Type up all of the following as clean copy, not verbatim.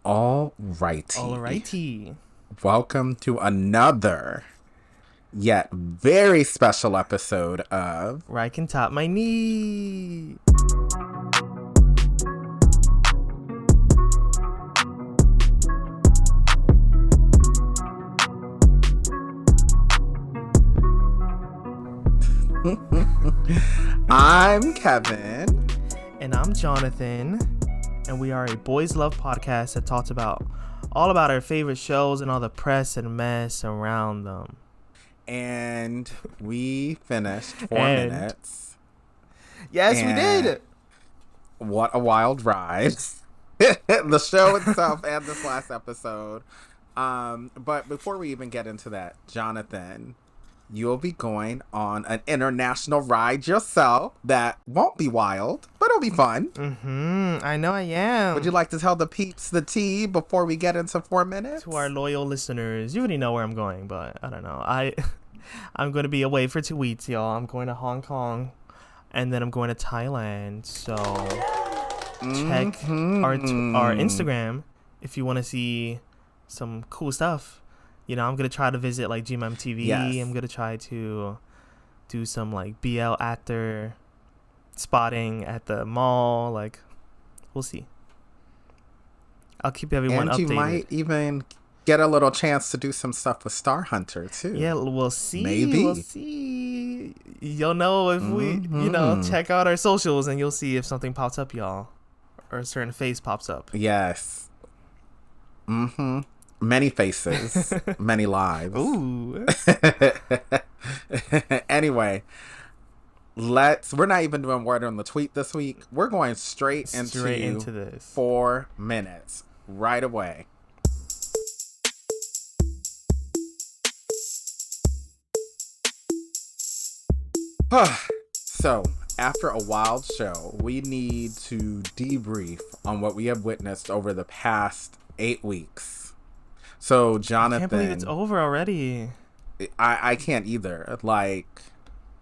Alrighty. Welcome to another yet very special episode of Where I can tap my knee. I'm Kevin. And I'm Jonathan. And we are a boys love podcast that talks about all about our favorite shows and all the press and mess around them. And we finished 4 minutes. Yes, we did. What a wild ride. The show itself and this last episode. But before we even get into that, Jonathan, you'll be going on an international ride yourself that won't be wild, but it'll be fun. I know I am. Would you like to tell the peeps the tea before we get into 4 minutes? To our loyal listeners, you already know where I'm going, but I don't know. I'm going to be away for 2 weeks, y'all. I'm going to Hong Kong, and then I'm going to Thailand. So check our Instagram if you want to see some cool stuff. You know, I'm going to try to visit like GMM Yes. I'm going to try to do some like BL actor spotting at the mall. Like, we'll see. I'll keep everyone updated. And you might even get a little chance to do some stuff with Star Hunter, too. Yeah, we'll see. Maybe. We'll see. You'll know if we, check out our socials and you'll see if something pops up, y'all. Or a certain face pops up. Yes. Many faces, many lives. Ooh. Anyway, we're not even doing word on the tweet this week. We're going straight into this 4 minutes right away. So, after a wild show, we need to debrief on what we have witnessed over the past 8 weeks. So, Jonathan, I can't believe it's over already. I can't either. Like,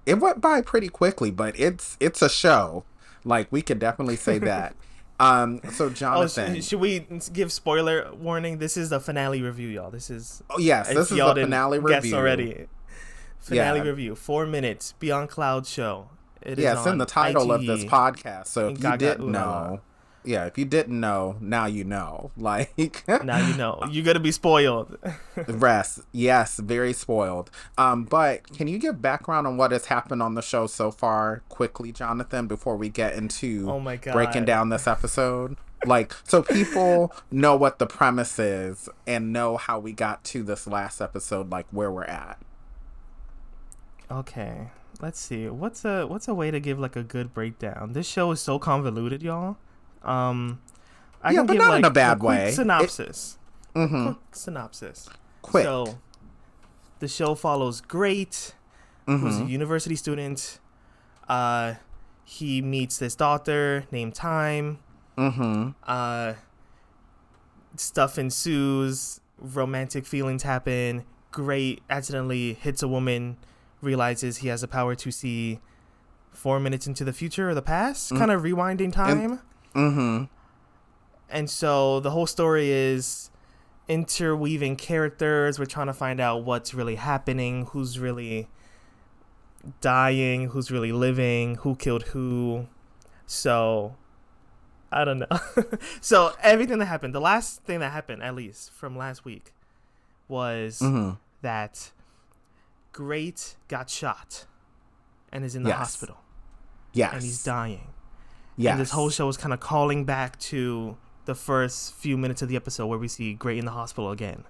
it went by pretty quickly, but it's a show. Like, we could definitely say that. So Jonathan, should we give spoiler warning? This is the finale review, y'all. This is this is the finale review. Guess already. Finale review. 4 minutes. Beyond Cloud show. It is in the title of this podcast. So if you didn't know. Yeah, if you didn't know, now you know. Like now you know. You're gonna be spoiled. Yes, very spoiled. But can you give background on what has happened on the show so far quickly, Jonathan, before we get into breaking down this episode? Like, so people know what the premise is and know how we got to this last episode, like where we're at. Okay. Let's see. What's a way to give like a good breakdown? This show is so convoluted, y'all. I can but give not like in a bad quick way. Synopsis. Quick synopsis. Quick. So, the show follows Great, who's a university student. He meets this doctor named Time. Stuff ensues. Romantic feelings happen. Great accidentally hits a woman. Realizes he has the power to see 4 minutes into the future or the past. Kind of rewinding time. And so the whole story is interweaving characters. We're trying to find out what's really happening, who's really dying, who's really living, who killed who. So I don't know. So everything that happened, the last thing that happened, at least from last week, was that Great got shot and is in the hospital. Yes. And he's dying. Yes. And this whole show is kind of calling back to the first few minutes of the episode where we see Great in the hospital again.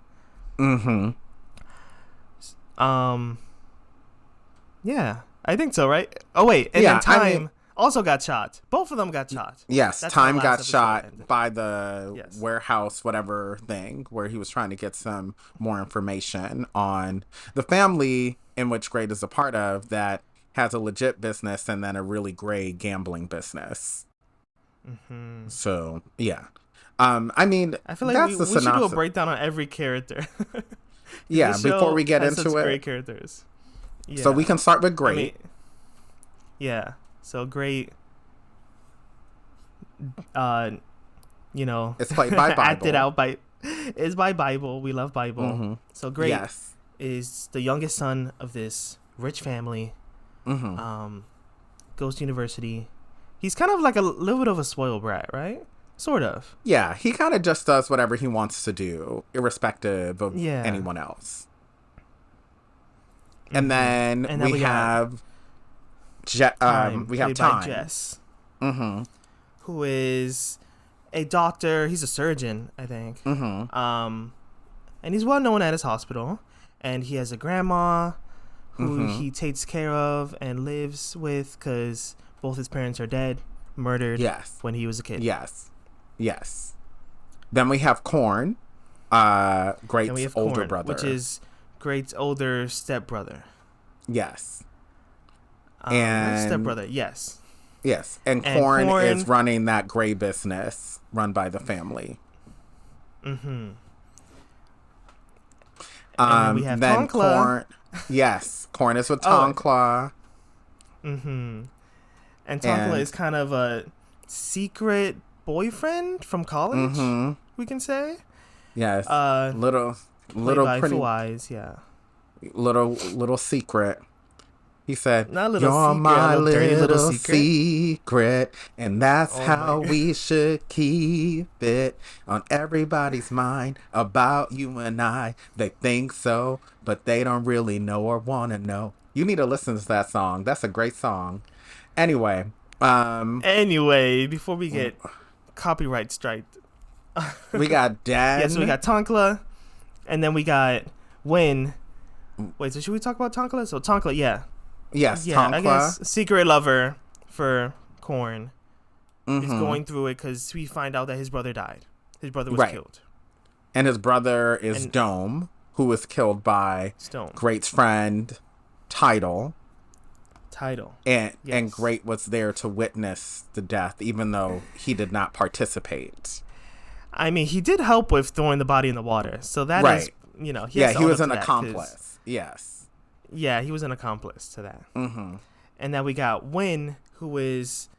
Yeah, I think so, right? Oh, wait. And then Time also got shot. Both of them got shot. Yes, That's Time got shot by the warehouse, whatever thing, where he was trying to get some more information on the family in which Great is a part of that has a legit business and then a really gray gambling business. So, yeah. I mean, I feel like we should do a breakdown on every character. Before we get into it. Great characters. Yeah. So we can start with Great. So Great you know, it's played by Bible. acted out by, is by Bible. We love Bible. Mm-hmm. So Great yes. is the youngest son of this rich family. Mm-hmm. Goes to university. He's kind of like a little bit of a spoiled brat, right? Sort of. Yeah, he kind of just does whatever he wants to do, irrespective of anyone else. And then we have Time, we have played by Time. Jess, Mm-hmm. who is a doctor. He's a surgeon, I think. Mm-hmm. And he's well known at his hospital. And he has a grandma who he takes care of and lives with because both his parents are dead, murdered when he was a kid. Yes. Yes. Then we have Corn, Great's older brother. Which is Great's older stepbrother. Yes. And stepbrother, yes. Yes. And Corn is running that gray business run by the family. Mm-hmm. And then we have Tonkla. Corn, yes. Corn is with Tonkla. Mm-hmm. And Tonkla is kind of a secret boyfriend from college, we can say. Yes. Little pretty Eyes, yeah. Little secret. He said, Not a little "You're secret, my little secret, and that's how we should keep it on everybody's mind about you and I. They think so, but they don't really know or want to know." You need to listen to that song. That's a great song. Anyway, before we get copyright striked, we got Dad. Yeah, so we got Tonkla, and then we got Win. Wait, so should we talk about Tonkla? So Tonkla, yeah. Yes, yeah, Tonkla. I guess secret lover for Corn is going through it because we find out that his brother died. His brother was killed. And his brother is Dome, who was killed by Great's friend, Tidal. And Great was there to witness the death, even though he did not participate. I mean, he did help with throwing the body in the water. So that is, he was an accomplice. Yes. Yeah, he was an accomplice to that. Mm-hmm. And then we got Win, who is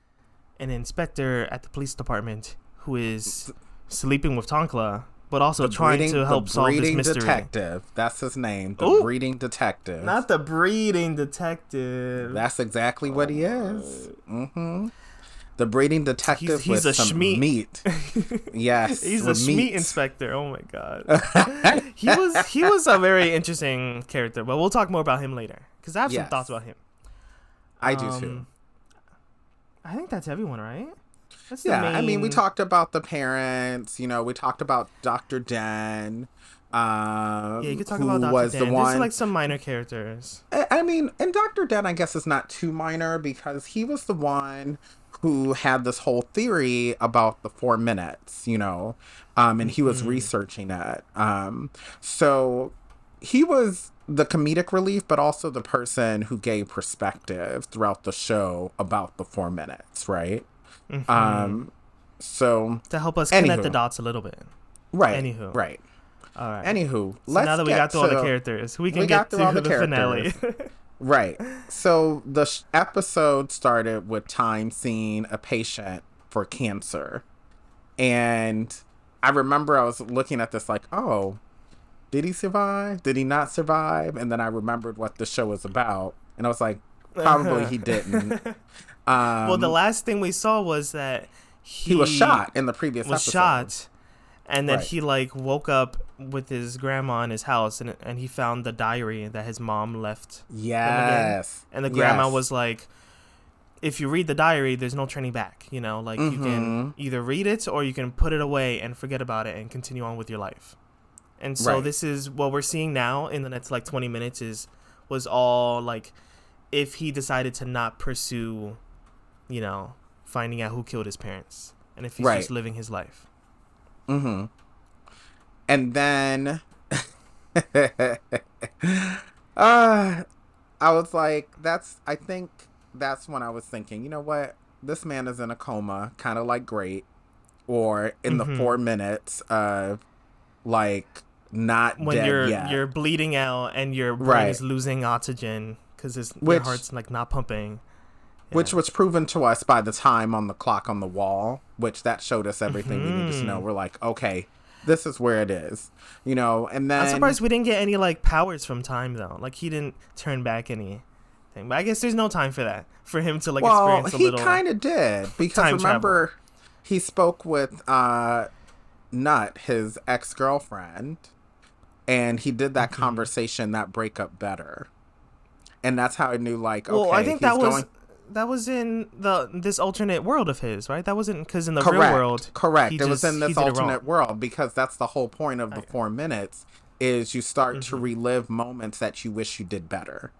an inspector at the police department, who is sleeping with Tonkla, but also trying to help solve this mystery. Detective. That's his name. The breeding detective. Not the breeding detective. That's exactly what he is. Mm-hmm. The breeding detective he's with a some Schmeat. Meat. Yes. He's a Schmeat inspector. Oh my god. he was a very interesting character, but we'll talk more about him later because I have some thoughts about him. I do too. I think that's everyone, right? That's I mean, we talked about the parents. We talked about Dr. Den. You could talk about Dr. Den. There's like some minor characters. I mean, and Dr. Den, I guess, is not too minor because he was the one who had this whole theory about the 4 minutes, and he was researching it. So he was the comedic relief, but also the person who gave perspective throughout the show about the 4 minutes, right? Mm-hmm. So to help us connect the dots a little bit. Right. Right. All right. Anywho, so now that we got through all the characters, we can get to the finale. Right. So the episode started with Time seeing a patient for cancer. And I remember I was looking at this like, oh, did he survive? Did he not survive? And then I remembered what the show was about. And I was like, probably he didn't. Well, the last thing we saw was that he was shot in the previous episode. And then he woke up with his grandma in his house and he found the diary that his mom left. Yes. And the grandma was like, if you read the diary, there's no turning back. You can either read it or you can put it away and forget about it and continue on with your life. And so this is what we're seeing now in the next 20 minutes was all if he decided to not pursue, finding out who killed his parents and if he's just living his life. Mm-hmm. And then I was like, I think that's when I was thinking, you know what? This man is in a coma, kind of like Great, or in the 4 minutes of not when dead yet. You're bleeding out and your brain is losing oxygen because your heart's not pumping. which was proven to us by the time on the clock on the wall, which that showed us everything we needed to know. We're like, okay, this is where it is, you know. And then I'm surprised we didn't get any like powers from time though. Like he didn't turn back anything. But I guess there's no time for that, for him to like experience a little. He kind of did, because remember travel. He spoke with Nut, his ex-girlfriend, and he did that conversation, that breakup better, and that's how I knew, like, okay, I think that was in this alternate world of his, right? That wasn't, because in the real world, it was in this alternate world, because that's the whole point of the 4 minutes, is you start to relive moments that you wish you did better.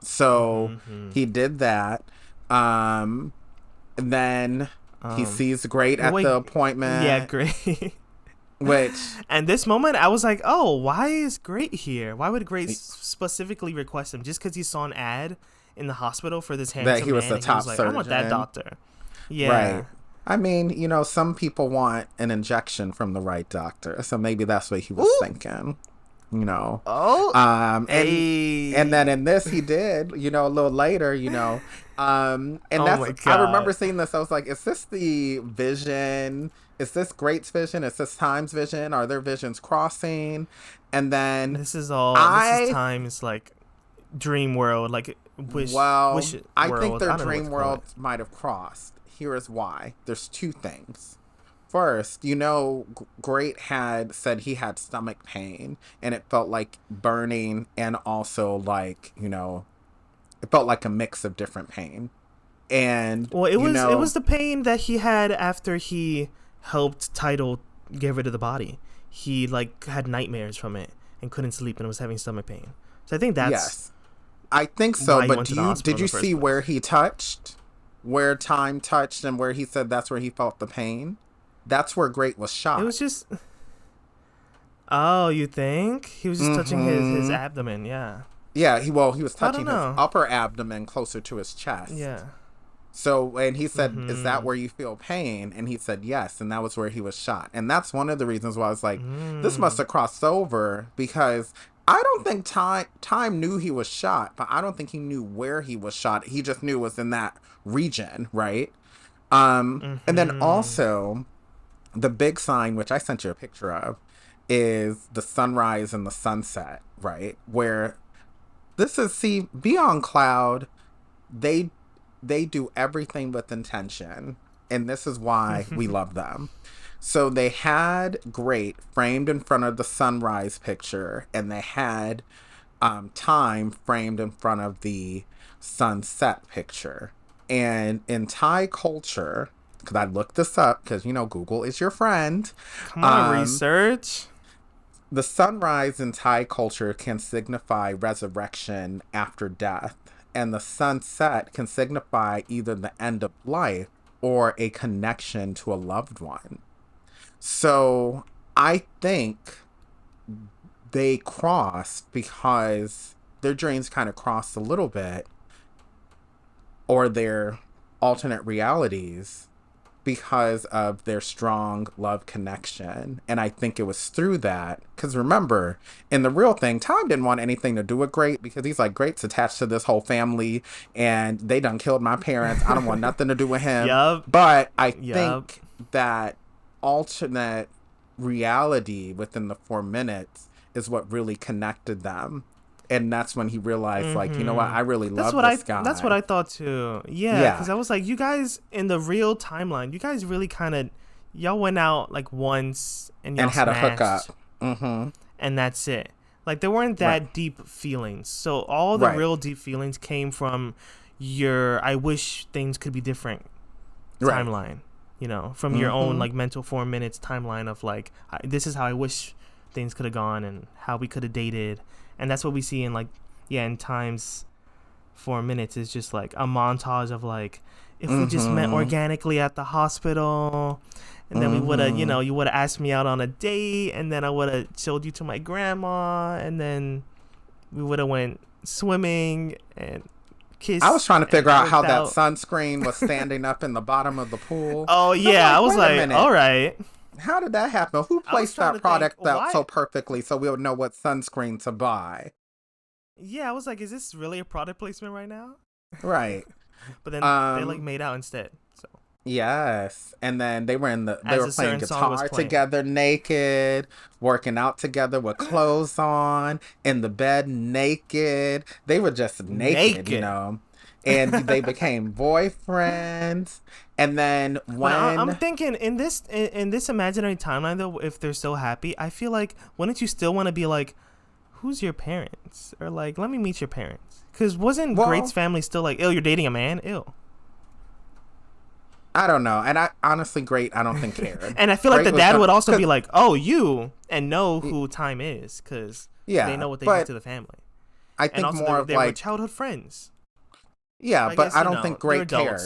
So he did that, and then he sees Great at the appointment. Yeah, Great. Which, and this moment, I was like, oh, why is Great here? Why would Great specifically request him? Just because he saw an ad in the hospital for this handsome man? That he was the top surgeon. I want that doctor. Yeah. Right. I mean, you know, some people want an injection from the right doctor, so maybe that's what he was thinking. You know, and then in this he did, you know, a little later, you know, and that's, I remember seeing this. I was like, is this the vision? Is this Great's vision? Is this Time's vision? Are their visions crossing? And then this is Time's like dream world, like wish. I think their dream world might have crossed. Here is why. There's 2 things. First, you know, Great had said he had stomach pain, and it felt like burning, and also like, you know, it felt like a mix of different pain. And it was the pain that he had after he helped Tidal get rid of the body. He like had nightmares from it and couldn't sleep and was having stomach pain. So I think that's I think so. But did you see where he touched, where Time touched, and where he said that's where he felt the pain? That's where Great was shot. It was just... Oh, you think? He was just touching his abdomen, yeah. Yeah, he was touching his upper abdomen closer to his chest. Yeah. So, and he said, is that where you feel pain? And he said, yes, and that was where he was shot. And that's one of the reasons why I was like, this must have crossed over, because I don't think Time knew he was shot, but I don't think he knew where he was shot. He just knew it was in that region, right? And then also... the big sign, which I sent you a picture of, is the sunrise and the sunset, right? Where this is, Beyond Cloud, they do everything with intention. And this is why we love them. So they had Great framed in front of the sunrise picture, and they had Time framed in front of the sunset picture. And in Thai culture... because I looked this up, because, you know, Google is your friend. Come on, research. The sunrise in Thai culture can signify resurrection after death, and the sunset can signify either the end of life or a connection to a loved one. So I think they crossed because their dreams kind of crossed a little bit, or their alternate realities, because of their strong love connection. And I think it was through that, because remember, in the real thing, Time didn't want anything to do with Great, because he's like, Great's attached to this whole family and they done killed my parents. I don't want nothing to do with him. But I think that alternate reality within the 4 minutes is what really connected them. And that's when he realized, like, you know what? I really love this guy. That's what I thought, too. Yeah, because I was like, you guys, in the real timeline, you guys really kind of, y'all went out, like, once, and y'all had smashed, a hookup. And that's it. Like, there weren't that deep feelings. So all the real deep feelings came from your, I wish things could be different timeline. You know, from your own, like, mental 4 minutes timeline of, like, this is how I wish things could have gone and how we could have dated. And that's what we see in, like, in Time's 4 minutes is just, like, a montage of, like, if we just met organically at the hospital, and then we would have, you know, you would have asked me out on a date, and then I would have showed you to my grandma, and then we would have went swimming and kissed. I was trying to figure out how that sunscreen was standing up in the bottom of the pool. Oh, yeah. I was like, all right. How did that happen? Who placed that product out so perfectly so we would know what sunscreen to buy? Yeah, I was like, is this really a product placement right now? Right. But then they like made out instead. So yes, and then they were playing guitar together, naked, working out together with clothes on, in the bed naked. They were just naked. You know. And they became boyfriends. And then when I'm thinking in this imaginary timeline though, if they're so happy, I feel like wouldn't you still want to be like, who's your parents? Or like, let me meet your parents. Because wasn't Great's family still like, ew, you're dating a man? Ew. I don't know. And I honestly, Great, I don't think cared. And I feel like the dad would also be like, oh, you, and know who Time is, because they know what they do to the family. I think and more they were childhood friends. Yeah, so but I don't think Great cared.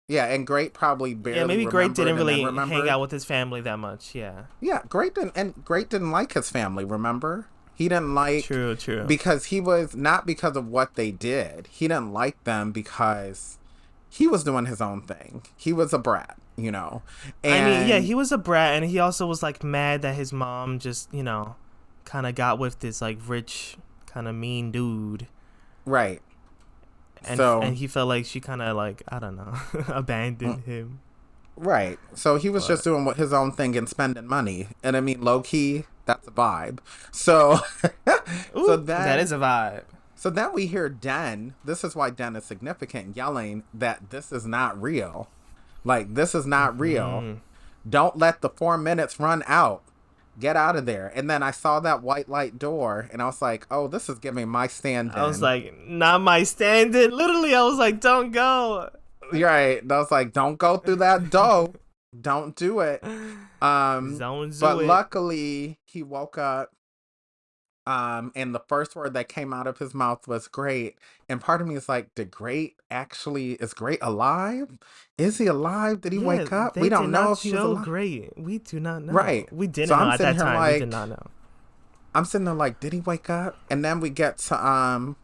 Yeah, and Great probably barely. Yeah, maybe Great didn't really hang out with his family that much. Yeah. Yeah, Great didn't like his family. Remember, he didn't like. True. Because he was not because of what they did. He didn't like them because he was doing his own thing. He was a brat, you know. And I mean, yeah, he was a brat, and he also was like mad that his mom just, you know, kind of got with this like rich, kind of mean dude. Right. And he felt like she kind of like, I don't know, abandoned him. Right. So he was just doing his own thing and spending money. And I mean, low key, that's a vibe. So, Ooh, that is a vibe. So then we hear Den. This is why Den is significant, yelling that this is not real. Like, this is not real. Don't let the 4 minutes run out. Get out of there. And then I saw that white light door and I was like, oh, this is giving my stand-in. I was like, not my stand-in. Literally, I was like, don't go. Right. I was like, don't go through that door. Don't do it. But luckily he woke up. And the first word that came out of his mouth was Great. And part of me is like, is Great alive? Is he alive? Did he wake up? We don't know if he was alive. Great. We do not know. Right. We didn't know at that time. Like, we did not know. I'm sitting there like, did he wake up? And then we get to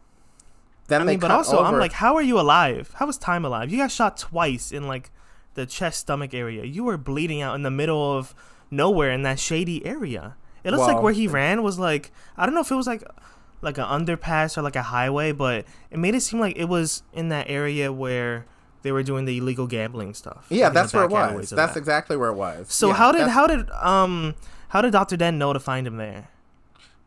but also I'm like, how are you alive? How is Time alive? You got shot twice in like the chest stomach area. You were bleeding out in the middle of nowhere in that shady area. It looks like where he ran was like, I don't know if it was like an underpass or like a highway, but it made it seem like it was in that area where they were doing the illegal gambling stuff. Yeah, that's where it was. That's exactly where it was. So how did Dr. Den know to find him there?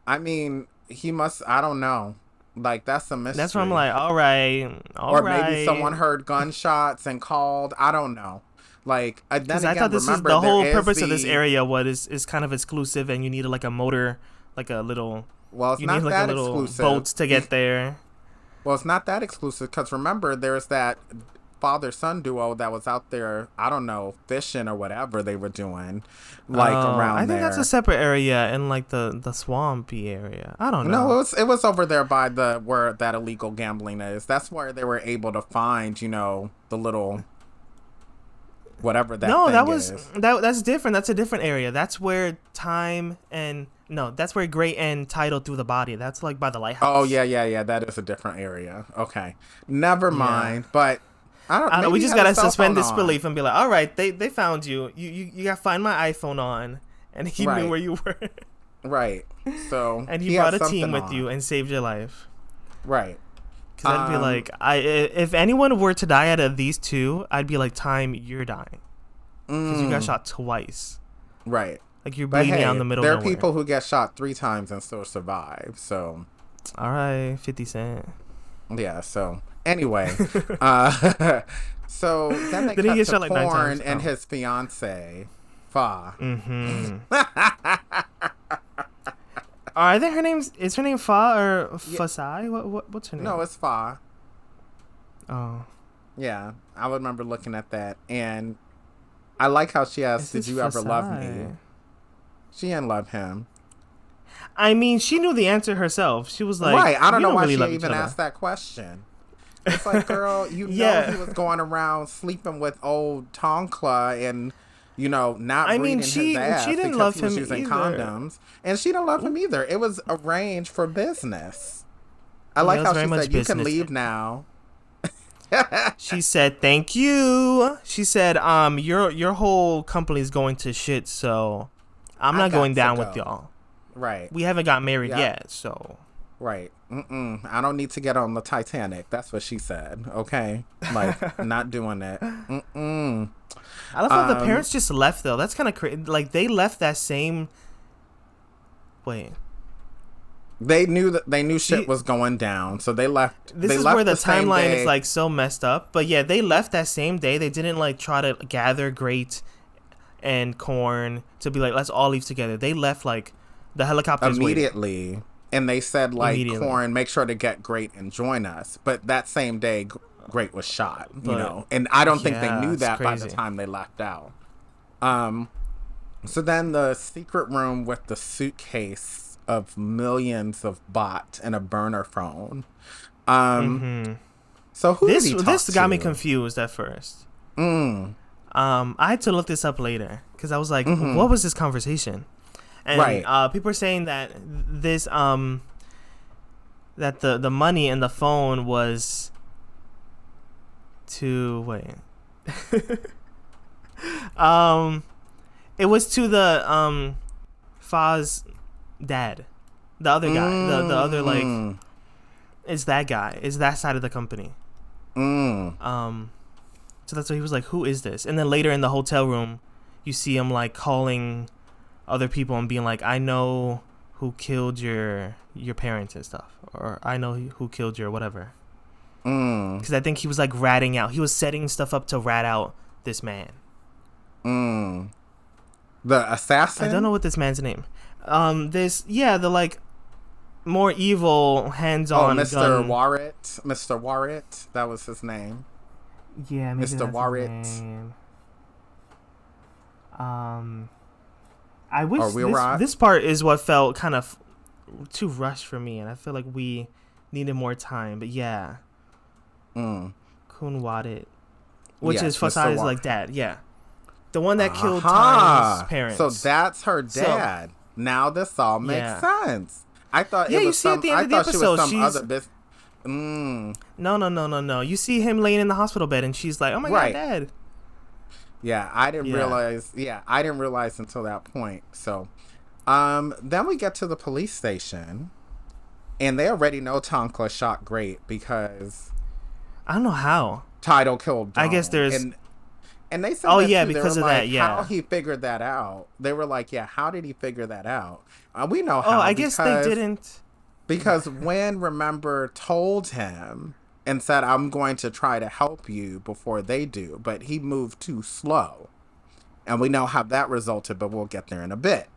I mean, he must. I don't know. Like, that's a mystery. That's where I'm like, all right. Maybe someone heard gunshots and called. I don't know. Like, because I thought the whole purpose of this area is kind of exclusive, and you need like a motor, like a little. Well, it's not that exclusive. Boats to get there. Well, it's not that exclusive because remember, there's that father-son duo that was out there. I don't know, fishing or whatever they were doing, like around. I think that's a separate area in like the swampy area. I don't know. No, it was over there by where that illegal gambling is. That's where they were able to find, the little. Whatever that that's different. That's a different area. That's where that's where Great and Tidal threw the body. That's like by the lighthouse. Oh yeah. That is a different area. Okay, never mind. But I don't know. We just gotta suspend disbelief and be like, all right, they found you. You gotta find my iPhone on, and he knew where you were. Right. So and he brought a team with you and saved your life. Right. Because I'd be like, if anyone were to die out of these two, I'd be like, Time, you're dying. Because you got shot twice. Right. Like, you're bleeding out in the middle of nowhere. There are people who get shot 3 times and still survive, so. All right, 50 Cent. Yeah, so, anyway. So, then they cut to like Porn and his fiance, Fa. Mm-hmm. I think is her name Fa or Fasai? What's her name? No, it's Fa. Oh. Yeah, I remember looking at that, and I like how she asked, "Did you ever love me?" She didn't love him. I mean, she knew the answer herself. She was like, "Right, I don't know why she even asked that question." It's like, girl, he was going around sleeping with old Tonkla and. Not breathing his ass she didn't because love he was him using either. condoms. And she didn't love him either. It was arranged for business. I like how she said, you can leave now. She said, thank you. She said, your whole company is going to shit, so I'm not going down with y'all. Right. We haven't got married yet, so. Right. I don't need to get on the Titanic. That's what she said. Okay. Like, not doing it. I love how the parents just left, though. That's kind of crazy. Like, they left that same... Wait. They knew shit was going down, so they left. This is where the timeline is, like, so messed up. But, yeah, they left that same day. They didn't, like, try to gather Great and Corn to be like, let's all leave together. They left, like, the helicopters immediately. Waiting. And they said, like, Corn, make sure to get Great and join us. But that same day, Great was shot, you know. And I don't think they knew that by the time they left out. So then the secret room with the suitcase of millions of baht and a burner phone. So who did he talk to? This got me confused at first. I had to look this up later because I was like, what was this conversation? And people are saying that this that the money and the phone was to it was to the Fa's dad, the other guy, the other, like, it's that guy, it's that side of the company. So that's why he was like, who is this? And then later in the hotel room, you see him, like, calling other people and being like, I know who killed your parents and stuff, or I know who killed your whatever. Because I think he was, like, ratting out. He was setting stuff up to rat out this man. The assassin? I don't know what this man's name. The, like, more evil, hands-on Mr. gun. Warrett. Mr. Warrett. That was his name. Yeah, maybe Mr. Warrett. I wish this part is what felt kind of too rushed for me, and I feel like we needed more time. But yeah, Kun Wadit, which is Fasai's, like, dad. Yeah, the one that killed Tan's parents. So that's her dad. So, now this all makes sense. I thought it was you see at the end of the episode, other business. No. You see him laying in the hospital bed, and she's like, "Oh my god, Dad." Yeah, I didn't realize. Yeah, I didn't realize until that point. So, then we get to the police station, and they already know Tonkla shot Great because I don't know how Tidal killed Dong. I guess there's and they said because of that. Yeah, how he figured that out. They were like, yeah, how did he figure that out? We know how. I guess they didn't. Because Wen, remember, told him and said, I'm going to try to help you before they do. But he moved too slow. And we know how that resulted, but we'll get there in a bit.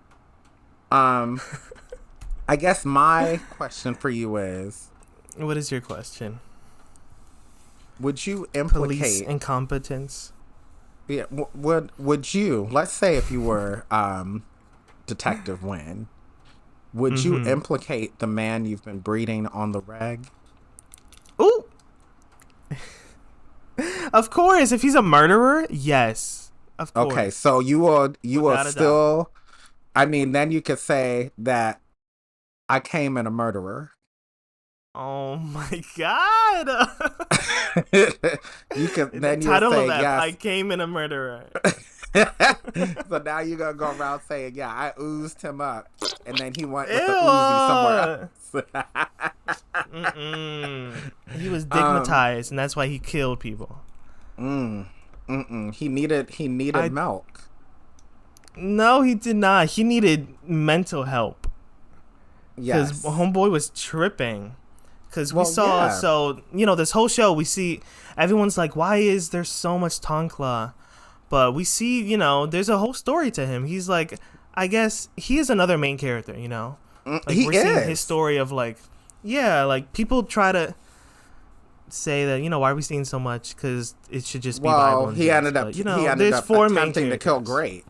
I guess my question for you is... What is your question? Would you implicate... Police incompetence? Yeah, would you... Let's say if you were Detective Wen... Would you implicate the man you've been breeding on the reg? Ooh. Of course. If he's a murderer, yes. Of course. Okay, so you will still... I mean, then you could say that I came in a murderer. Oh my god. You could then the title of that, yes. I came in a murderer. So now you're gonna go around saying, yeah, I oozed him up, and then he went with the Uzi somewhere else. He was stigmatized, and that's why he killed people. He needed milk. No, he did not. He needed mental help. Yes, because homeboy was tripping. Because we saw, so, you know, this whole show, we see, everyone's like, why is there so much Tonkla? But we see, you know, there's a whole story to him. He's like, I guess, he is another main character, you know? Like, we're seeing his story of, like, like, people try to say that, you know, why are we seeing so much? Because it should just be Bible and he ended up, but, you know, he ended up attempting to kill Great.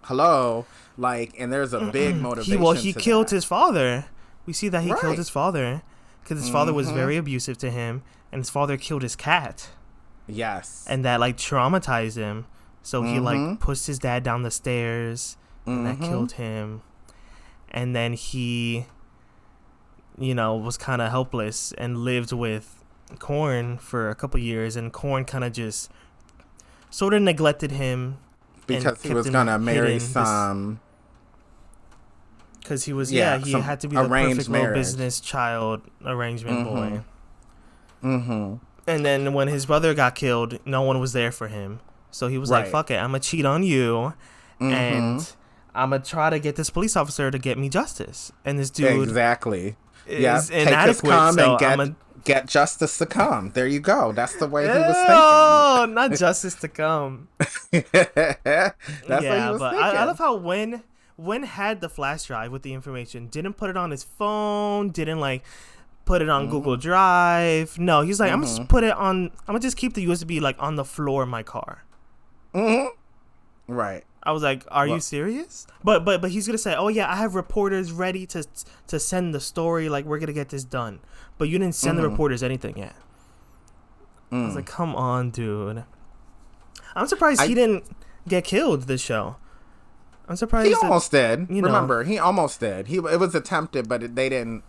Hello? Like, and there's a big motivation he killed his father. We see that he killed his father. Because his father was very abusive to him, and his father killed his cat. Yes. And that, like, traumatized him. So he, like, pushed his dad down the stairs, and that killed him. And then he, you know, was kind of helpless and lived with Korn for a couple years, and Korn kind of just sort of neglected him. Because he was going to marry some... Because he was, Yeah, he some had to be the arranged perfect little marriage. business child arrangement boy. Mm-hmm. And then when his brother got killed, no one was there for him. So he was like, fuck it, I'm going to cheat on you. And I'm going to try to get this police officer to get me justice. And this dude is inadequate. So get justice to come. There you go. That's the way he was thinking. Oh, not justice to come. That's what he was thinking. I love how Win had the flash drive with the information, didn't put it on his phone, didn't like put it on Google Drive. No, he's like, I'm gonna just keep the USB like on the floor of my car. Right. I was like, are you serious? But he's gonna say, oh yeah, I have reporters ready to send the story. Like, we're gonna get this done. But you didn't send the reporters anything yet. I was like, come on, dude. I'm surprised he didn't get killed this show. I'm surprised he almost did. Remember, he almost did. It was attempted, but they didn't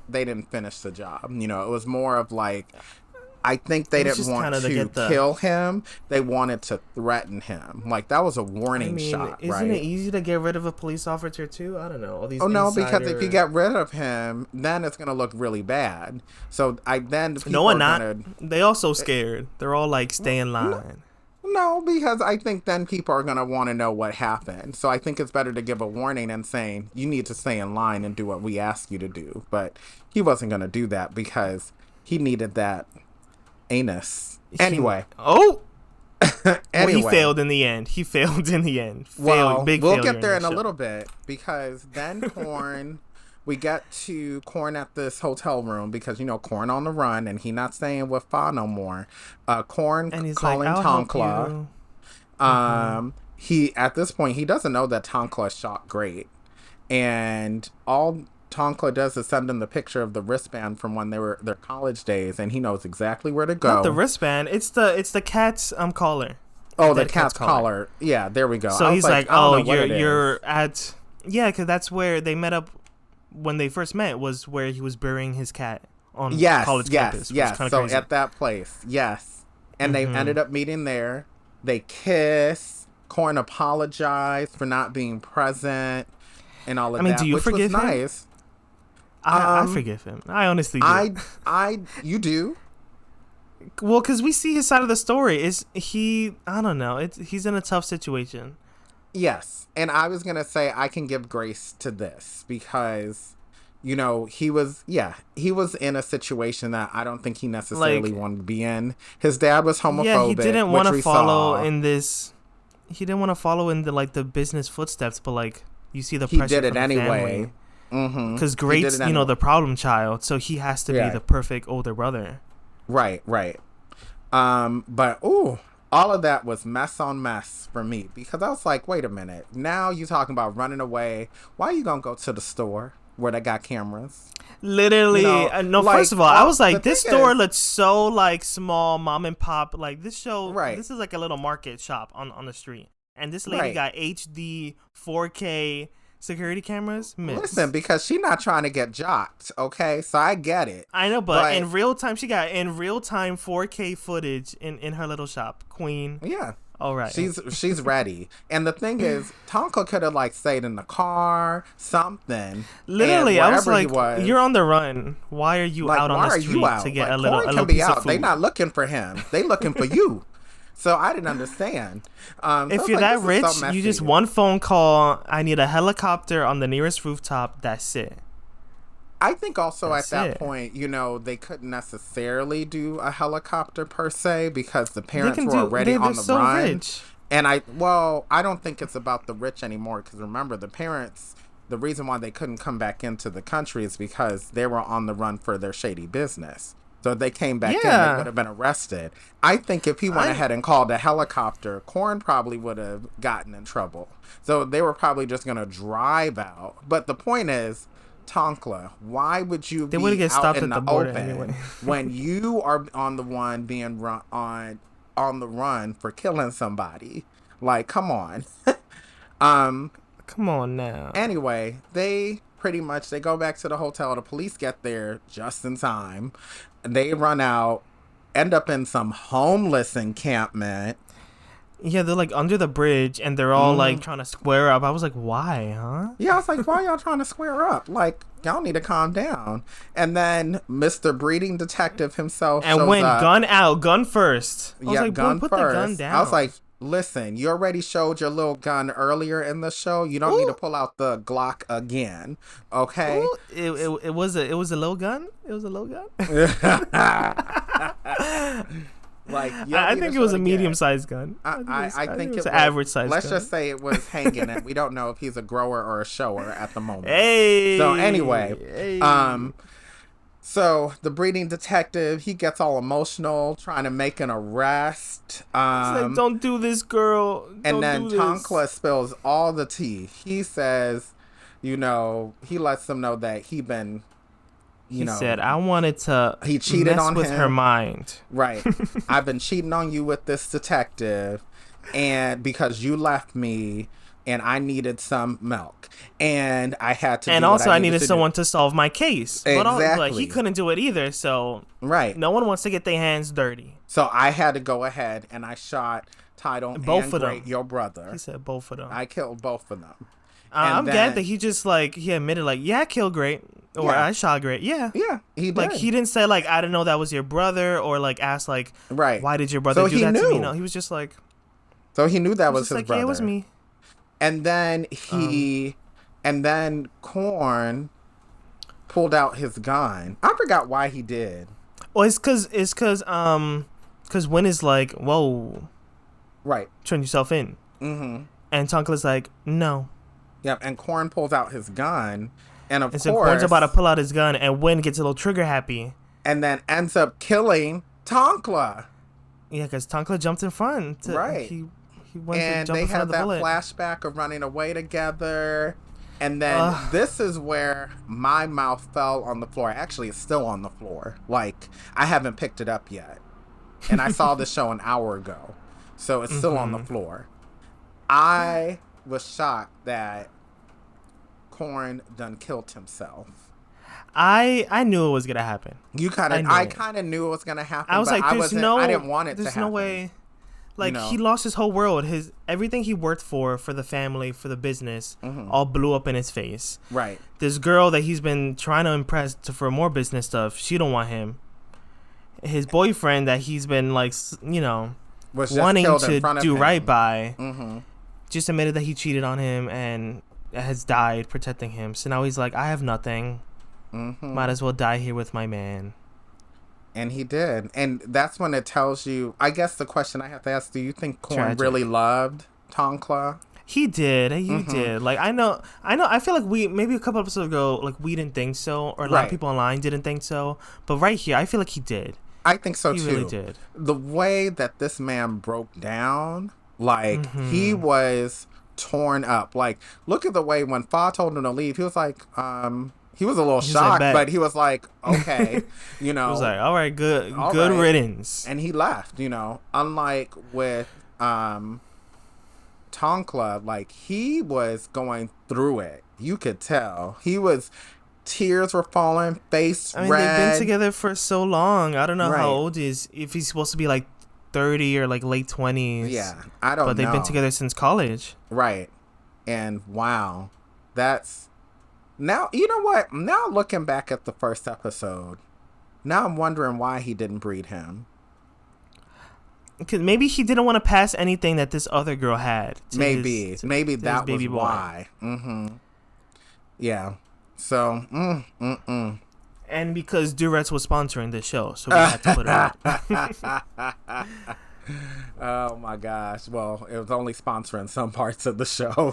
finish the job. You know, it was more of like, I think they didn't want to kill him. They wanted to threaten him. Like, that was a warning shot, right? Isn't it easy to get rid of a police officer too? I don't know. All these because if you get rid of him, then it's gonna look really bad. So they also scared. They're all like, stay in line. No, because I think then people are going to want to know what happened. So I think it's better to give a warning and saying, you need to stay in line and do what we ask you to do. But he wasn't going to do that because he needed that anus. Anyway. Well, he failed in the end. We'll get there in a little bit because then we get to Korn at this hotel room because, Korn on the run and he not staying with Fa no more. Korn and he's calling like, Tonkla. He, at this point, he doesn't know that Tonkla shot great. And all Tonkla does is send him the picture of the wristband from when they were their college days, and he knows exactly where to go. Not the wristband. It's the cat's collar. Oh, the cat's collar. Yeah, there we go. So he's like, oh, you're at... Yeah, because that's where they met up. When they first met was where he was burying his cat on college campus. Yes. So crazy. At that place, yes. And they ended up meeting there. They kiss. Korn apologized for not being present and all of that. Do you forgive him? Nice. I forgive him. I honestly do. You do? Well, because we see his side of the story. I don't know. He's in a tough situation. Yes. And I was going to say I can give grace to this because, he was in a situation that I don't think he necessarily wanted to be in. His dad was homophobic. Yeah, he didn't want to follow in this. He didn't want to follow in the business footsteps, but you see the pressure. He did it anyway. Because Great's, the problem child, so he has to be the perfect older brother. Right. But all of that was mess on mess for me because I was like, wait a minute. Now you talking about running away. Why are you going to go to the store where they got cameras? Literally. First of all, I was like, this store looks so small, mom and pop. Like this this is like a little market shop on the street. And this lady got HD 4K security cameras. Listen, because she's not trying to get jocked, okay? So I get it. I know, but in real time, she got 4K footage in her little shop. Queen. Yeah. All right. She's ready. And the thing is, Tonka could have stayed in the car, something. Literally, I was like, you're on the run. Why are you out on the street to get a little piece of food? They not looking for him. They looking for you. So I didn't understand. If you're that rich, you just one phone call. I need a helicopter on the nearest rooftop. That's it. I think also at that point, they couldn't necessarily do a helicopter per se because the parents were already on the run. Rich. And I don't think it's about the rich anymore because remember the parents. The reason why they couldn't come back into the country is because they were on the run for their shady business. So if they came back in, they would have been arrested. I think if he went ahead and called a helicopter, Korn probably would have gotten in trouble. So they were probably just going to drive out. But the point is, Tonkla, why would you be out in the open anyway? When you are on the one being on the run for killing somebody? Come on. Come on now. Anyway, they go back to the hotel. The police get there just in time. They run out, end up in some homeless encampment. Yeah, they're like under the bridge and they're all like trying to square up. I was like, why, huh? Yeah, I was like, why y'all trying to square up? Like, y'all need to calm down. And then Mr. Breeding Detective himself and shows went up. gun out, gun first. I was like, gun put first. the gun down. I was like, listen, you already showed your little gun earlier in the show. You don't need to pull out the Glock again, okay? Ooh, it was a little gun. It was a little gun. Like, I think it was a medium-sized gun. I think it was an average-sized. Let's just say it was hanging, and we don't know if he's a grower or a shower at the moment. Hey. So anyway, so the breeding detective, he gets all emotional, trying to make an arrest. Like, don't do this, girl. And then Tonkla spills all the tea. He says, he lets them know that he said, I wanted to he cheated mess on with her mind. Right. I've been cheating on you with this detective, and because you left me and I needed some milk. And I had to. And also, I needed someone to solve my case. Exactly. But he couldn't do it either. So no one wants to get their hands dirty. So I had to go ahead and I shot Tidal and Great, your brother. He said both of them. I killed both of them. I'm glad that he just he admitted I killed Great or I shot Great. Yeah. Yeah. He did. He didn't say I didn't know that was your brother or ask right. Why did your brother do that to me? No, he was just like. So he knew that was his brother. Yeah, it was me. And then Korn pulled out his gun. I forgot why he did. Well, it's cause Win is like, whoa, right, turn yourself in. Mm-hmm. And Tonkla's like, no. Yep. And Korn pulls out his gun, and of course, Korn's about to pull out his gun, and Win gets a little trigger happy, and then ends up killing Tonkla. Yeah, because Tonkla jumped in front. Right. He went and to jump they in front had of the that bullet. flashback of running away together. And then this is where my mouth fell on the floor. Actually, it's still on the floor. I haven't picked it up yet. And I saw this show an hour ago. So it's still on the floor. I was shocked that Korn done killed himself. I knew it was gonna happen. I kind of knew it was gonna happen. I was like, I didn't want it to happen. There's no way. He lost his whole world. Everything he worked for the family, for the business, all blew up in his face. Right. This girl that he's been trying to impress for more business stuff, she don't want him. His boyfriend that he's been wanting to do right by, just admitted that he cheated on him and has died protecting him. So now he's like, I have nothing. Might as well die here with my man. And he did. And that's when it tells you, I guess the question I have to ask, do you think Korn really loved Tonkla? He did. He did. I know. I feel like maybe a couple episodes ago, we didn't think so, or a lot of people online didn't think so. But right here, I feel like he did. I think so too. He really did. The way that this man broke down, he was torn up. Look at the way when Fa told him to leave, he was like, he was a little shocked, but he was like, okay, He was like, all right, good riddance. And he left, unlike with Tonkla, he was going through it. You could tell. Tears were falling, face red. They've been together for so long. I don't know how old he is, if he's supposed to be 30 or late 20s. Yeah, I don't know. But they've been together since college. Right. And wow, that's... Now, you know what? Now looking back at the first episode, now I'm wondering why he didn't breed him. Because maybe he didn't want to pass anything that this other girl had. Maybe that was why. Yeah. So, And because Duretz was sponsoring this show, so we had to put it out. Oh my gosh. Well, it was only sponsoring some parts of the show.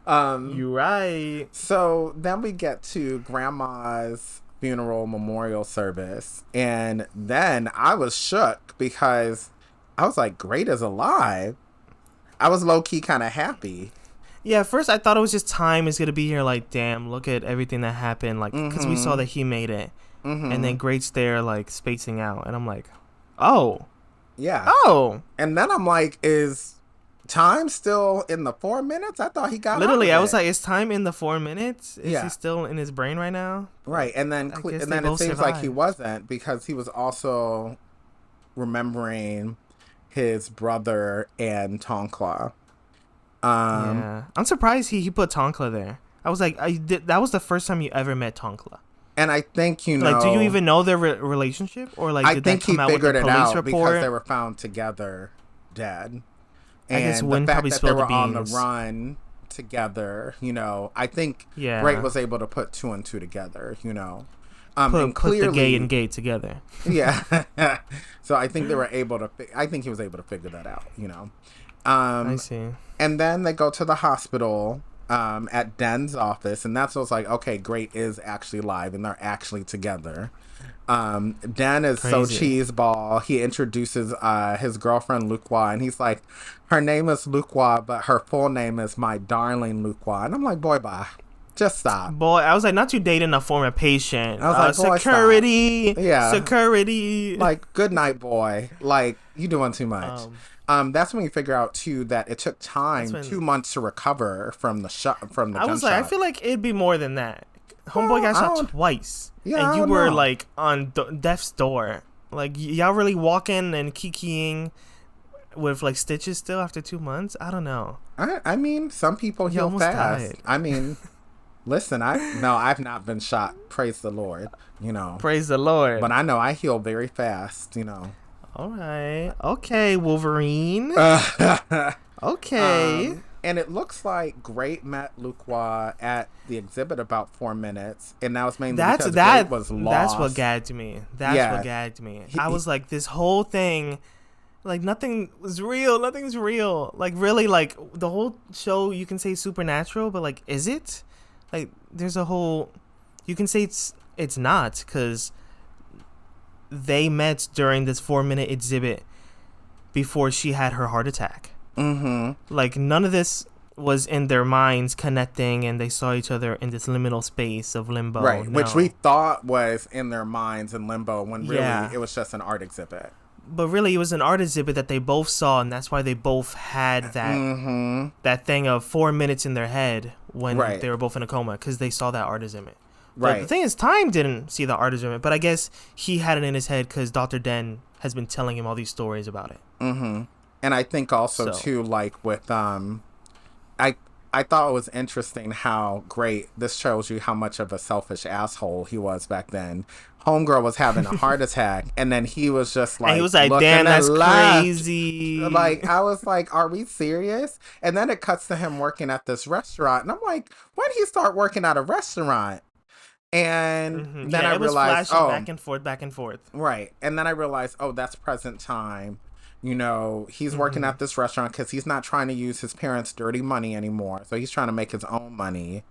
You're right. So then we get to Grandma's funeral memorial service. And then I was shook because I was like, Great is alive. I was low-key kind of happy. Yeah, at first I thought it was just time is going to be here. Damn, look at everything that happened. Because we saw that he made it. And then Great's there, spacing out. And I'm like, oh. Yeah. Oh. And then I'm like, is time still in the 4 minutes? I thought he got literally. I was like, is time in the 4 minutes? Is he still in his brain right now? Right. And then it seems like he wasn't, because he was also remembering his brother and Tonkla. Yeah, I'm surprised he put Tonkla there. I was like, that was the first time you ever met Tonkla. And I think, you know... Like, do you even know their relationship? Or, like, did that come out with the police report? I think he figured it out because they were found together dead. And I guess the Wynn fact that they were the on the run together, you know, I think Great was able to put 2 and 2 together, you know. Put the gay and gay together. Yeah. So I think they were able to... I think he was able to figure that out, you know. I see. And then they go to the hospital at Den's office, and that's what's like, okay, Great is actually alive, and they're actually together. Den is so cheeseball. He introduces his girlfriend Lukwa, and he's like, her name is Lukwa, but her full name is my darling Lukwa. And I'm like, boy, bye. Just stop. Boy, I was like, not you dating a former patient. I was like, boy, security. Stop. Yeah. Security. Like, good night, boy. Like, you doing too much. That's when you figure out too that it took time, 2 months to recover from the gunshot. I was like, I feel like it'd be more than that. Homeboy got shot twice, and you were like on death's door. Like, y'all really walking and kikiing with like stitches still after 2 months? I don't know. I mean, some people heal fast. Died. I mean, listen, I've not been shot. Praise the Lord. You know, praise the Lord. But I know I heal very fast. You know. All right. Okay, Wolverine. Okay. And it looks like Great met Lukwa at the exhibit about 4 minutes, and that was mainly because Great was lost. That's what gagged me. What gagged me. I was like, this whole thing, like, nothing was real. Nothing's real. Like, really, like, the whole show, you can say supernatural, but, like, is it? Like, there's a whole... You can say it's not, because they met during this 4-minute exhibit before she had her heart attack. Mm-hmm. Like, none of this was in their minds connecting, and they saw each other in this liminal space of limbo. Right, no. Which we thought was in their minds in limbo, when really it was just an art exhibit. But really, it was an art exhibit that they both saw, and that's why they both had that that thing of 4 minutes in their head when they were both in a coma, because they saw that art exhibit. Right. But the thing is, Time didn't see the art exhibit, but I guess he had it in his head because Dr. Den has been telling him all these stories about it. Mm-hmm. And I think also, too, like with, I thought it was interesting how Great, this shows you how much of a selfish asshole he was back then. Homegirl was having a heart attack, and then he was just like, and he was like, damn, that's crazy. Like, I was like, are we serious? And then it cuts to him working at this restaurant, and I'm like, when did he start working at a restaurant? And then I realized, back and forth. Right. And then I realized, that's present time. You know, he's working at this restaurant because he's not trying to use his parents' dirty money anymore. So he's trying to make his own money.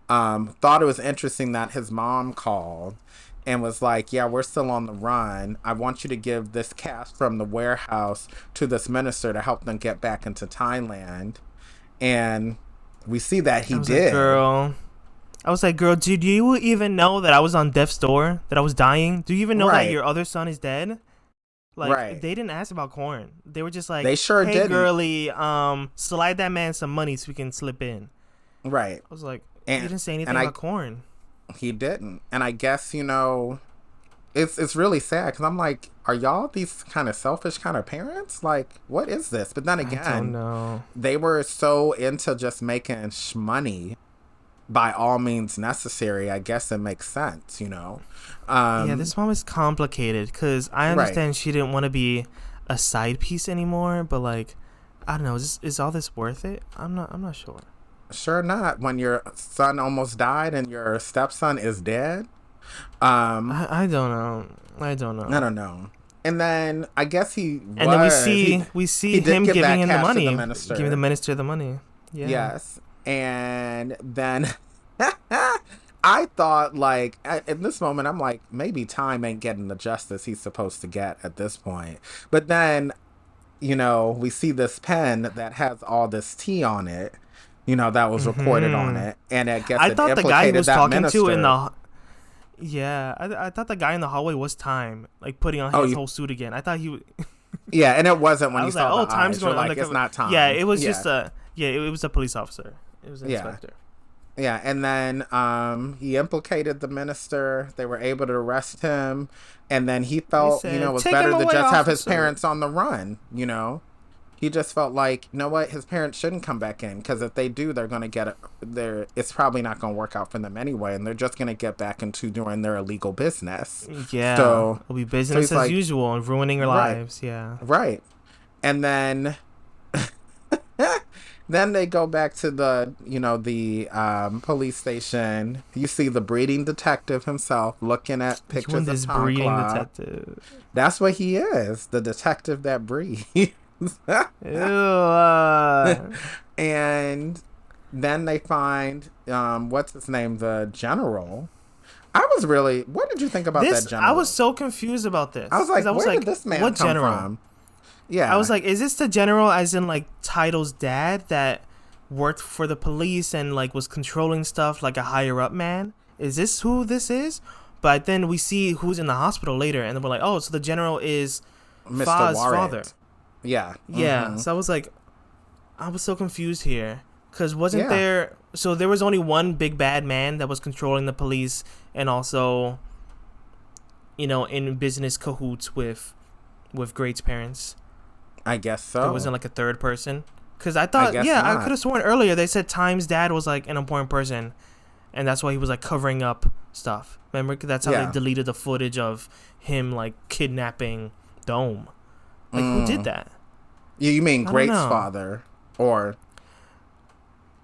Thought it was interesting that his mom called and was like, yeah, we're still on the run. I want you to give this cash from the warehouse to this minister to help them get back into Thailand. And we see that he did. I was like, girl, did you even know that I was on death's door? That I was dying? Do you even know that your other son is dead? Like, they didn't ask about Corn. They were just like, they sure hey, didn't. Girlie, slide that man some money so we can slip in. Right. I was like, he didn't say anything about Corn. He didn't. And I guess, you know, it's really sad because I'm like, are y'all these kind of selfish kind of parents? Like, what is this? But then again, I don't know. They were so into just making money by all means necessary. I guess it makes sense, you know. Yeah, this one was complicated because I understand she didn't want to be a side piece anymore, but like, I don't know, is all this worth it? I'm not sure. Sure not. When your son almost died and your stepson is dead. I don't know. I don't know. And then I guess then we see him giving him the money, giving the minister the money. Yeah. Yes, and then. I thought, like, in this moment, I'm like, maybe Time ain't getting the justice he's supposed to get at this point. But then, you know, we see this pen that has all this tea on it, you know, that was recorded on it. And I guess I thought the guy he was talking minister. To in the... Yeah, I thought the guy in the hallway was Time, like, putting on his whole suit again. I thought he... Yeah, and it wasn't when you saw like, the Time's eyes. going like, it's not Time. Yeah, it was just it was a police officer. It was an inspector. Yeah, and then he implicated the minister. They were able to arrest him, and then he They felt, it said, was "Take him better to away, just have his officer." parents on the run. He just felt like, what, his parents shouldn't come back in, because if they do, they're going to get it's probably not going to work out for them anyway, and they're just going to get back into doing their illegal business. Yeah, So, it'll be so business he's as like, usual and ruining your right, lives. Yeah. right, and then then they go back to the police station. You see the breeding detective himself looking at You want pictures of this Tom breeding Clark. detective? That's what he is, the detective that breeds. Ew. And then they find what's his name, the general. What did you think about that I general? was so confused about I was this because like, I was where did like, this man what come general? from? I was Yeah, like, is this the general as in like Title's dad that worked for the police and like was controlling stuff like a higher up man? Is this who this is? But then we see who's in the hospital later and then we're like, oh, so the general is Mr. Fa's father. Warrant. Yeah. Yeah. So I was like, I was so confused here. Because wasn't Yeah. there... So there was only one big bad man that was controlling the police and also, in business cahoots with Great's parents. I guess so. There wasn't like a third person. Because I I thought, guess I not. could have sworn earlier they said Time's dad was like an important person. And that's why he was like covering up stuff. Remember? That's how they deleted the footage of him like kidnapping Dome. Like, who did that? You mean Great's father? Or...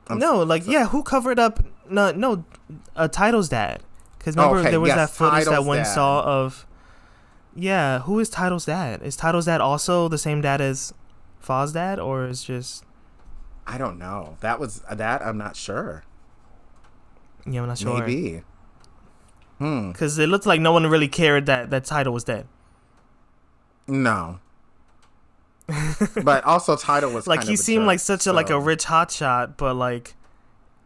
who covered up? No, Title's dad. Because remember, there was that footage that one saw of. Yeah, who is Title's dad? Is Title's dad also the same dad as Fa's dad, or is just? I don't know. That I'm not sure. Yeah, I'm not sure. Maybe. Because it looked like no one really cared that Title was dead. No. But also Title was like kind he of a seemed jerk, like such a rich hotshot, but like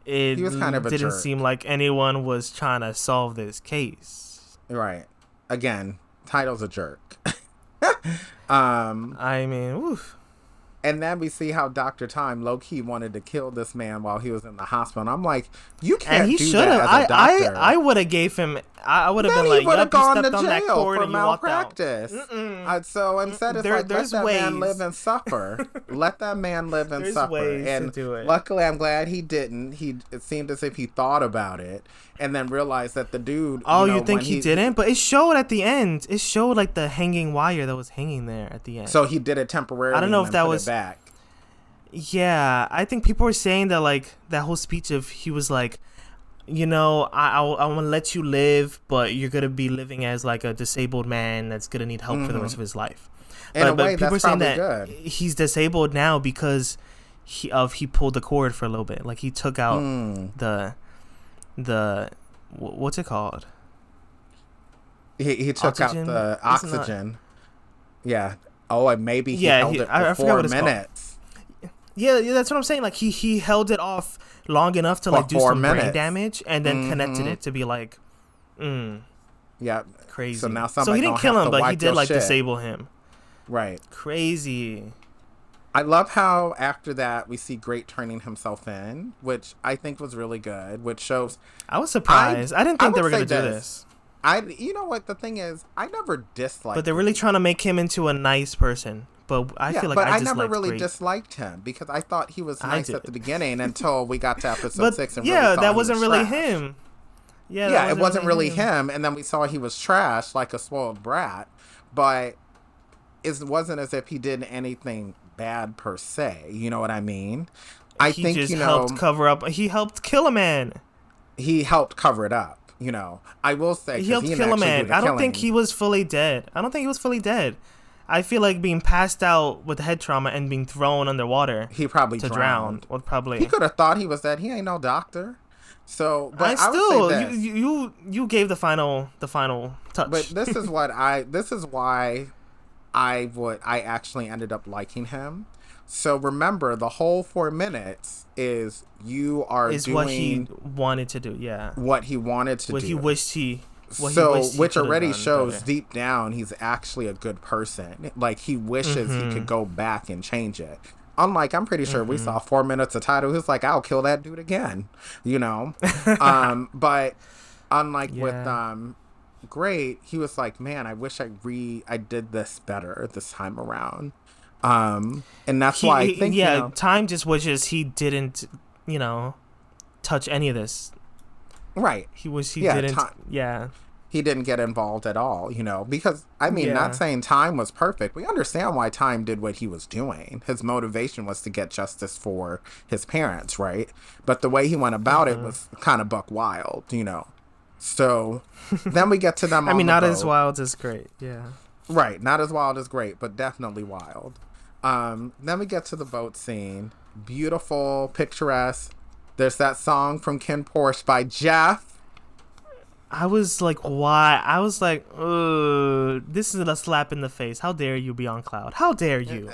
it he was kind of a didn't jerk. seem like anyone was trying to solve this case. Right. Again, Title's a jerk. I mean, oof. And then we see how Dr. Time low-key wanted to kill this man while he was in the hospital. And I'm like, you can't do that as a doctor. I would have gave him... I would have been like, he would have gone to on that jail cord for and you walked out. malpractice. So instead, it's let that man live and suffer. Let that man live and there's suffer. Ways and to do it. Luckily, I'm glad he didn't. It seemed as if he thought about it and then realized that the dude... Oh, you think he didn't? But it showed at the end. It showed like the hanging wire that was hanging there at the end. So he did it temporarily. I don't know if that was... back. Yeah, I think people were saying that like that whole speech of he was like, I want to let you live, but you're gonna be living as like a disabled man that's gonna need help for the rest of his life. But people are saying that good. He's disabled now because he pulled the cord for a little bit. Like he took out the what's it called? He took oxygen? Out the oxygen. Yeah. Oh, and maybe he held it for 4 minutes. Yeah, that's what I'm saying. Like he held it off long enough to like do some brain damage, and then connected it to be like, yeah, crazy. So now he didn't kill him, but he did like disable him. Right. Crazy. I love how after that we see Great turning himself in, which I think was really good. Which shows I was surprised. I didn't think they were gonna do this. You know what the thing is? I never disliked. But they're really trying to make him into a nice person. But I feel like I never really disliked him because I thought he was nice at the beginning until we got to episode 6 and really saw that wasn't really trash. him. Yeah, it wasn't really him, and then we saw he was trash like a spoiled brat, but it wasn't as if he did anything bad per se. You know what I mean? I think he just helped cover up. He helped kill a man. He helped cover it up. I will say he helped kill a man. I don't think he was fully dead. I feel like being passed out with head trauma and being thrown underwater. He probably drowned. Would probably. He could have thought he was dead. He ain't no doctor. So, but I still, would say this. You gave the final touch. But this is why I actually ended up liking him. So remember, the whole 4 minutes is doing what he wanted to do. Yeah. What he wanted to do. What he wished he. Which already shows deep down he's actually a good person. Like he wishes he could go back and change it. Unlike, I'm pretty sure we saw 4 minutes of title. He was like, I'll kill that dude again, you know? But unlike with Yeah. Great, he was like, man, I wish I did this better this time around. And that's why I think, you Yeah, know, Time just wishes he didn't, you know, touch any of this. right. He Yeah, didn't, yeah. he didn't get involved at all, you know, because, I mean, not Yeah. saying Time was perfect. We understand why Time did what he was doing. His motivation was to get justice for his parents, right? But the way he went about it was kind of buck wild, you know. So then we get to them I on mean, the not boat. as wild as Great, yeah. Right, not as wild as Great, but definitely wild. Then we get to the boat scene. Beautiful, picturesque. There's that song from Ken Porsche by Jeff. I was like, why? I was like, this is a slap in the face. How dare you be on Cloud? How dare you?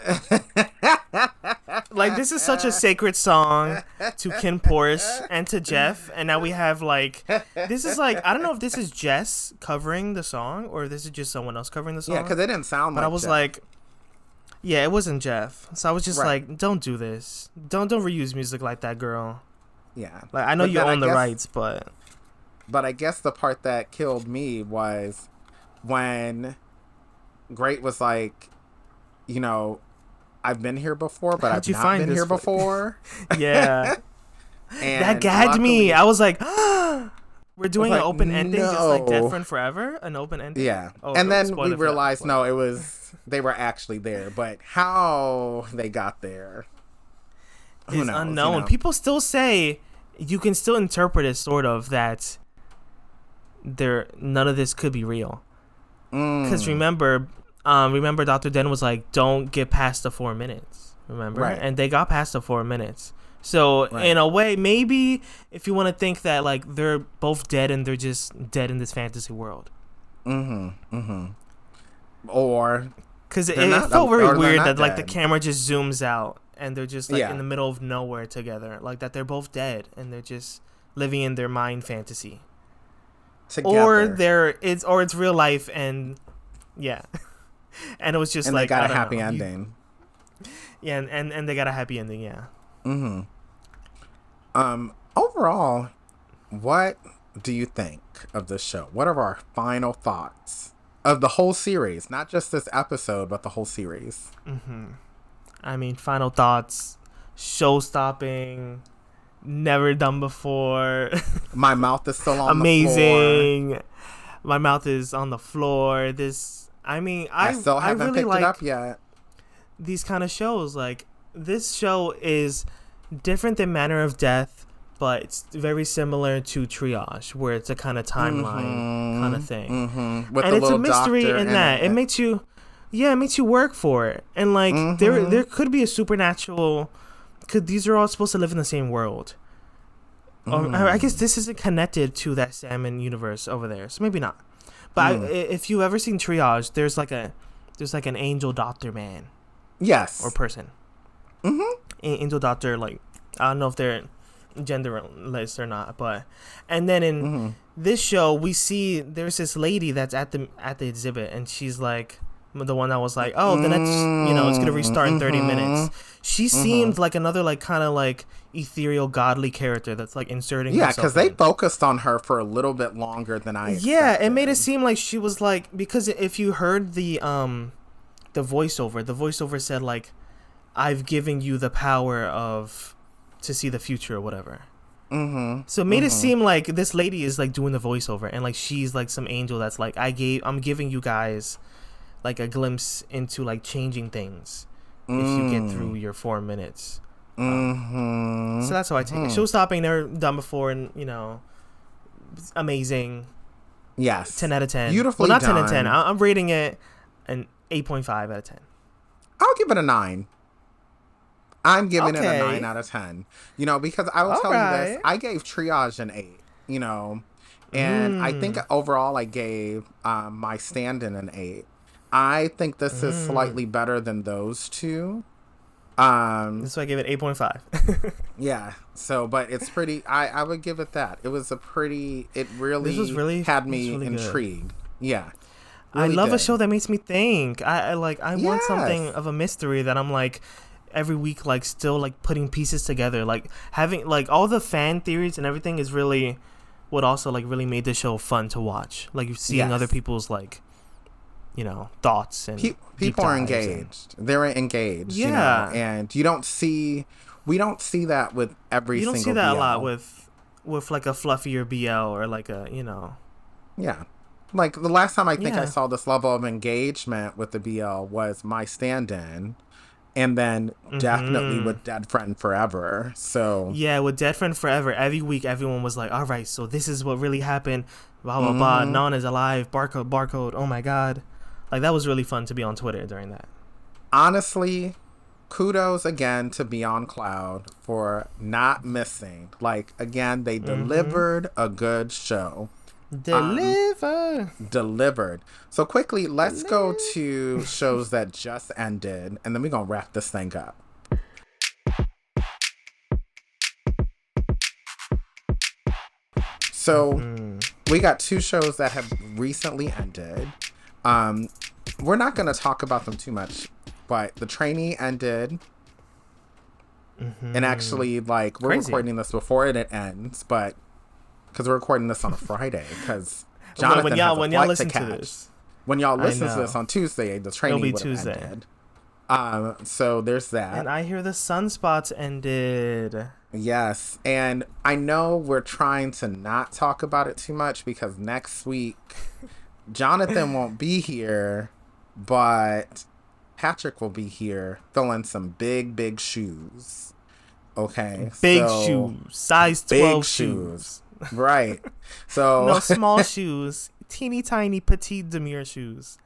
Like, this is such a sacred song to Ken Porsche and to Jeff. And now we have, like, this is like, I don't know if this is Jess covering the song or this is just someone else covering the song. Yeah, because it didn't sound like But I was Jeff. like, yeah, it wasn't Jeff. So I was just Right. like, don't do this. Don't reuse music like that, girl. Yeah. Like, I know But you then own the rights, but... But I guess the part that killed me was when Great was like, you know, I've been here before, but I've not been here before. Yeah. And that gagged me. I was like, we're doing like, an open ending, no. just like Death Friend Forever? An open ending? Yeah. Oh, and then spoiler we for that. realized, no, it was, they were actually there. But how they got there, who is knows, unknown. you know? People still say you can still interpret it sort of that none of this could be real. Because remember Dr. Den was like, don't get past the 4 minutes. Remember? Right. And they got past the 4 minutes. So Right. in a way, maybe if you want to think that like they're both dead and they're just dead in this fantasy world. Or because it not, felt very or they're weird not that like the dead. camera just zooms out and they're just like Yeah. in the middle of nowhere together, like that they're both dead and they're just living in their mind fantasy. together. Or it's real life and yeah. And it was just and like they got I a don't happy know. ending. Yeah, and they got a happy ending, yeah. Overall, what do you think of the show? What are our final thoughts of the whole series? Not just this episode, but the whole series. I mean, final thoughts, show stopping, never done before. My mouth is still on amazing. the floor. My mouth is on the floor. I still haven't really picked like it up yet. these kind of shows. Like, this show is different than Manner of Death, but it's very similar to Triage, where it's a kind of timeline kind of thing. With and the it's a little mystery doctor in that. It makes you work for it. And like there could be a supernatural, these are all supposed to live in the same world. I guess this isn't connected to that salmon universe over there, so maybe not. But if you've ever seen Triage, there's like an angel doctor man. Yes. Or person. Angel doctor, like, I don't know if they're genderless or not, but and then in this show we see there's this lady that's at the exhibit, and she's like the one that was like, oh, the next, it's gonna restart in 30 minutes. She seemed like another like kind of like ethereal godly character that's like inserting because they focused on her for a little bit longer than I expected. It made it seem like she was like, because if you heard the voiceover said like, I've given you the power to see the future or whatever. So it made it seem like this lady is like doing the voiceover, and like she's like some angel that's like, I'm giving you guys like a glimpse into like changing things if you get through your 4 minutes. So that's how I take it. Show stopping, never done before, and amazing. Yes. 10 out of 10. Beautifully not done. 10 out of 10. I'm rating it an 8.5 out of 10. I'll give it a 9. I'm giving it a 9 out of 10. Because I will tell you this. I gave Triage an 8, and I think overall I gave my stand-in an 8. I think this is slightly better than those two. That's why I gave it 8.5. Yeah. So, but it's pretty. I would give it that. It was it really had me intrigued. Good. Yeah. Really I love a show that makes me think. I want something of a mystery that I'm like, every week, like still like putting pieces together, like having like all the fan theories and everything is really what also like really made the show fun to watch. Like you're seeing other people's like, you know, thoughts and people are engaged. They're engaged, you know, and we don't see that with every single BL. You don't see that a lot with like a fluffier BL or like a, you know. Yeah. Like the last time I think I saw this level of engagement with the BL was My Stand-In, and then definitely with Dead Friend Forever. So yeah, with Dead Friend Forever, every week everyone was like, all right, so this is what really happened, blah blah blah, Nana's alive, barcode, oh my god. Like that was really fun to be on Twitter during that. Honestly, kudos again to Beyond Cloud for not missing. Like again, they delivered a good show. Delivered. So quickly, let's go to shows that just ended, and then we're gonna wrap this thing up. So we got 2 shows that have recently ended. We're not gonna talk about them too much, but The Trainee ended. And actually, like, we're recording this before it ends, but because we're recording this on a Friday, because Jonathan when y'all listen to this, when y'all listen to this on Tuesday, The Trainee would have ended. So there's that. And I Hear the Sunspots ended. Yes, and I know we're trying to not talk about it too much because next week Jonathan won't be here, but Patrick will be here filling some big shoes. Okay, big shoes, size 12 shoes. Right. So no small shoes, teeny tiny petite demure shoes.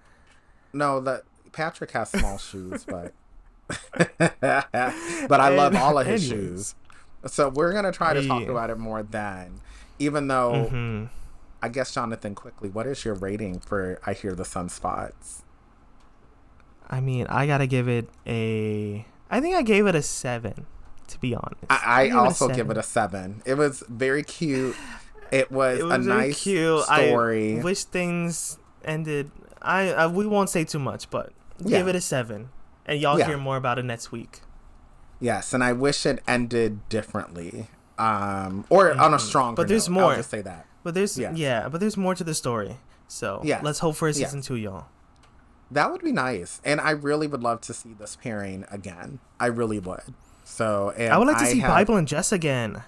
No, that Patrick has small shoes, but I love all of his shoes. So we're gonna try to talk about it more then. Even though I guess, Jonathan, quickly, what is your rating for I Hear the Sunspots? I mean, I gotta give it I think I gave it a 7. To be honest, I also give it a 7. It was very cute. It was a nice story. I wish things ended. We won't say too much, but give it a 7, and y'all hear more about it next week. Yes, and I wish it ended differently, or on a stronger. But there's note. more. I'll just say that. But there's but there's more to the story. So let's hope for a season 2, y'all. That would be nice, and I really would love to see this pairing again. I really would. So I would like to see Bible and Jess again.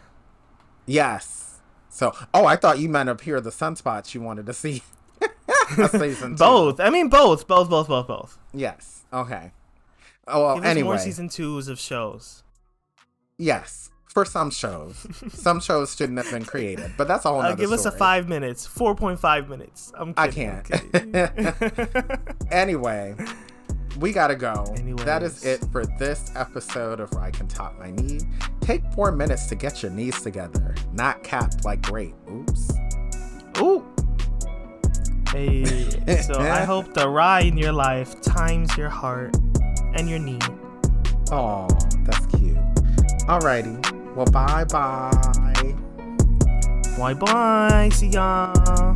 Yes. So, I thought you meant Up Here the Sunspots you wanted to see a season 2. Both. I mean, both. Yes. Okay. Oh, well, Give us more season 2s of shows. Yes. For some shows. Some shows shouldn't have been created, but that's a whole nother give us story. a 5 minutes. 4.5 minutes. I can't. Anyway. We gotta go. Anyways. That is it for this episode of Where I Can Top My Knee. Take 4 minutes to get your knees together. Not capped like grape. Oops. Ooh. Hey. So I hope the rye in your life times your heart and your knee. Oh, that's cute. Alrighty. Well, bye. Bye. See y'all.